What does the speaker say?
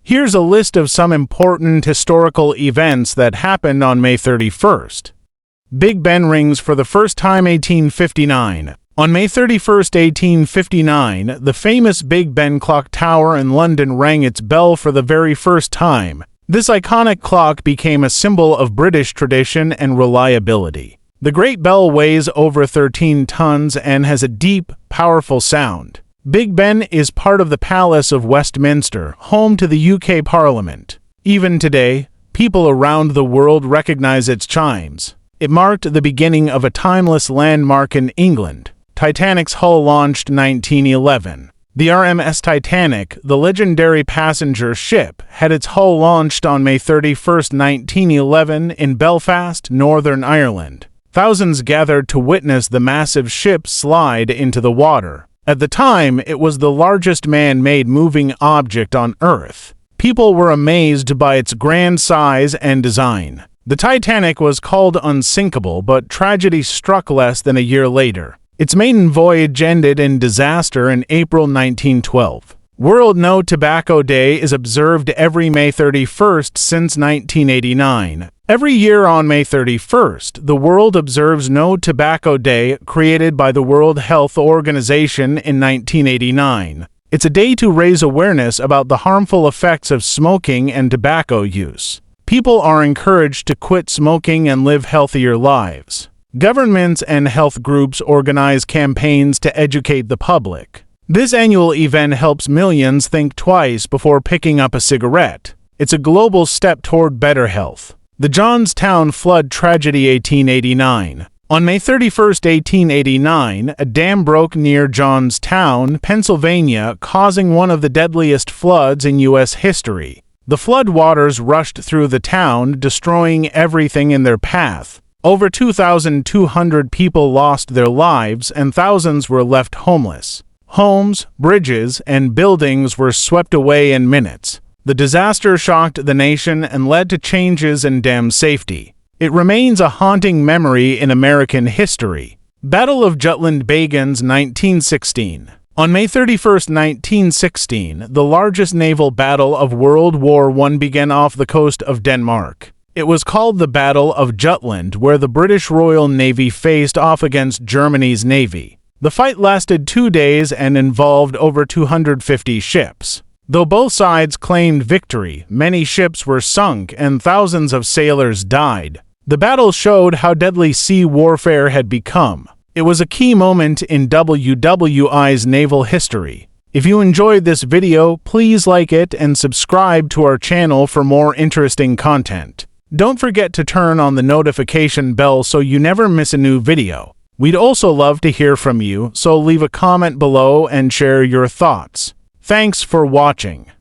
Here's a list of some important historical events that happened on May 31st. Big Ben rings for the first time 1859. On May 31st, 1859, the famous Big Ben clock tower in London rang its bell for the very first time. This iconic clock became a symbol of British tradition and reliability. The Great Bell weighs over 13 tons and has a deep, powerful sound. Big Ben is part of the Palace of Westminster, home to the UK Parliament. Even today, people around the world recognize its chimes. It marked the beginning of a timeless landmark in England. Titanic's hull launched 1911. The RMS Titanic, the legendary passenger ship, had its hull launched on May 31, 1911 in Belfast, Northern Ireland. Thousands gathered to witness the massive ship slide into the water. At the time, it was the largest man-made moving object on Earth. People were amazed by its grand size and design. The Titanic was called unsinkable, but tragedy struck less than a year later. Its maiden voyage ended in disaster in April 1912. World No Tobacco Day is observed every May 31st since 1989. Every year on May 31st, the world observes No Tobacco Day, created by the World Health Organization in 1989. It's a day to raise awareness about the harmful effects of smoking and tobacco use. People are encouraged to quit smoking and live healthier lives. Governments and health groups organize campaigns to educate the public. This annual event helps millions think twice before picking up a cigarette. It's a global step toward better health. The Johnstown Flood Tragedy 1889. On May 31, 1889, a dam broke near Johnstown, Pennsylvania, causing one of the deadliest floods in U.S. history. The flood waters rushed through the town, destroying everything in their path. Over 2,200 people lost their lives and thousands were left homeless. Homes, bridges, and buildings were swept away in minutes. The disaster shocked the nation and led to changes in dam safety. It remains a haunting memory in American history. Battle of Jutland begins 1916. On May 31, 1916, the largest naval battle of World War I began off the coast of Denmark. It was called the Battle of Jutland, where the British Royal Navy faced off against Germany's navy. The fight lasted 2 days and involved over 250 ships. Though both sides claimed victory, many ships were sunk and thousands of sailors died. The battle showed how deadly sea warfare had become. It was a key moment in WWI's naval history. If you enjoyed this video, please like it and subscribe to our channel for more interesting content. Don't forget to turn on the notification bell so you never miss a new video. We'd also love to hear from you, so leave a comment below and share your thoughts. Thanks for watching.